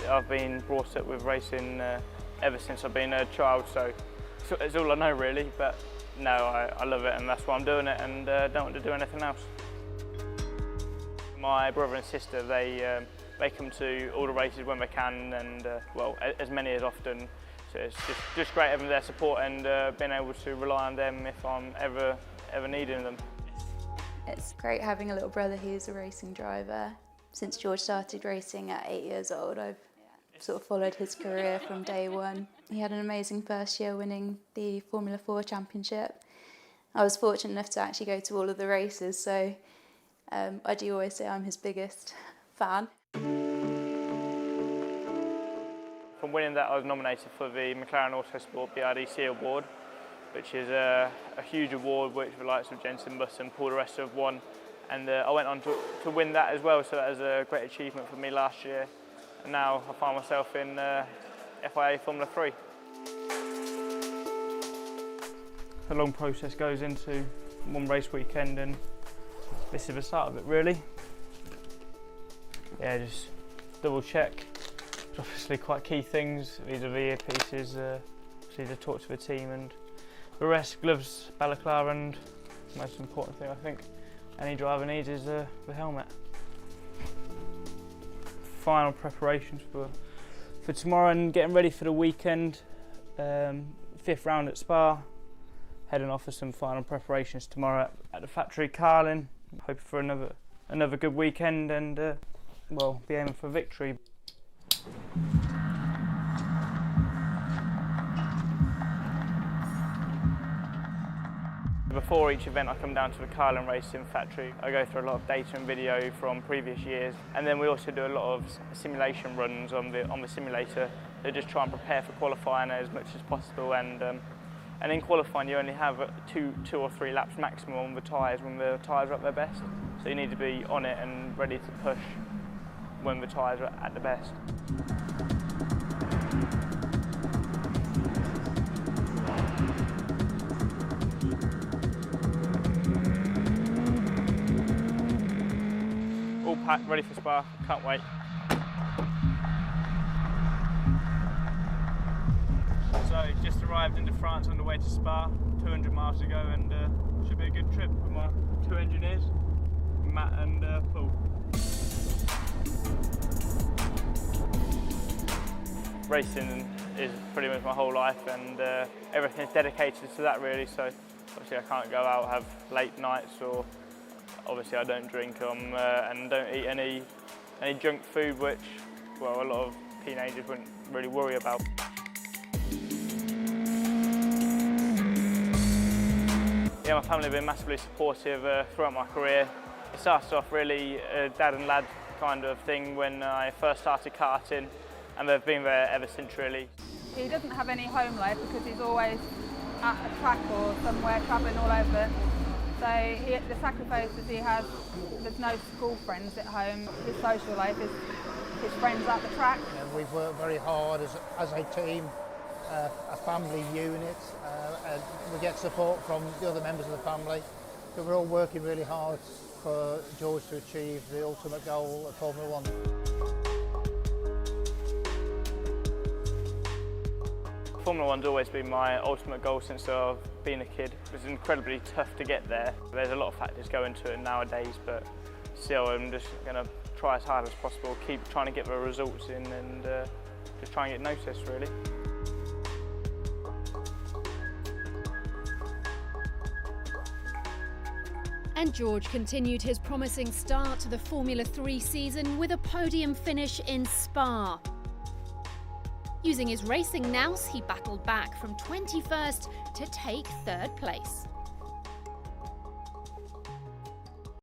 I've been brought up with racing ever since I've been a child, so it's all I know really, but no, I love it and that's why I'm doing it, and don't want to do anything else. My brother and sister, they come to all the races when they can, and well, as many as often. So it's just great having their support and being able to rely on them if I'm ever needing them. It's great having a little brother who's a racing driver. Since George started racing at 8 years old, I've sort of followed his career from day one. He had an amazing first year winning the Formula 4 Championship. I was fortunate enough to actually go to all of the races, so I do always say I'm his biggest fan. From winning that, I was nominated for the McLaren Autosport BRDC award, which is a huge award which the likes of Jenson Button, Paul di Resta have won, and I went on to win that as well, so that was a great achievement for me last year, and now I find myself in FIA Formula 3. A long process goes into one race weekend, and this is the start of it really. Yeah, just double check. It's obviously quite key things. These are the earpieces, obviously to talk to the team, and the rest, gloves, balaclava, and the most important thing I think any driver needs is the helmet. Final preparations for tomorrow and getting ready for the weekend. 5th round at Spa. Heading off for some final preparations tomorrow at the factory Carlin. Hoping for another good weekend and well, be aiming for victory. Before each event I come down to the Carlin Racing factory. I go through a lot of data and video from previous years, and then we also do a lot of simulation runs on the simulator to just try and prepare for qualifying as much as possible, and in qualifying you only have two or three laps maximum on the tyres when the tyres are at their best, so you need to be on it and ready to push when the tyres are at the best. All packed, ready for Spa, can't wait. So just arrived into France on the way to Spa, 200 miles to go, and should be a good trip with my two engineers, Matt and Paul. Racing is pretty much my whole life, and everything's dedicated to that really, so obviously I can't go out, have late nights, or obviously I don't drink and don't eat any junk food, which, well, a lot of teenagers wouldn't really worry about. Yeah, my family have been massively supportive throughout my career. It started off really a dad and lad kind of thing when I first started karting, and they've been there ever since really. He doesn't have any home life because he's always at a track or somewhere travelling all over. So the sacrifices he has, there's no school friends at home. His social life is his friends at the track. And we've worked very hard as a team, a family unit, and we get support from the other members of the family. So we're all working really hard for George to achieve the ultimate goal of Formula 1. Formula 1's always been my ultimate goal since I've been a kid. It was incredibly tough to get there. There's a lot of factors go into it nowadays, but still I'm just going to try as hard as possible, keep trying to get the results in, and just try and get noticed really. And George continued his promising start to the Formula 3 season with a podium finish in Spa. Using his racing nous, he battled back from 21st to take 3rd place.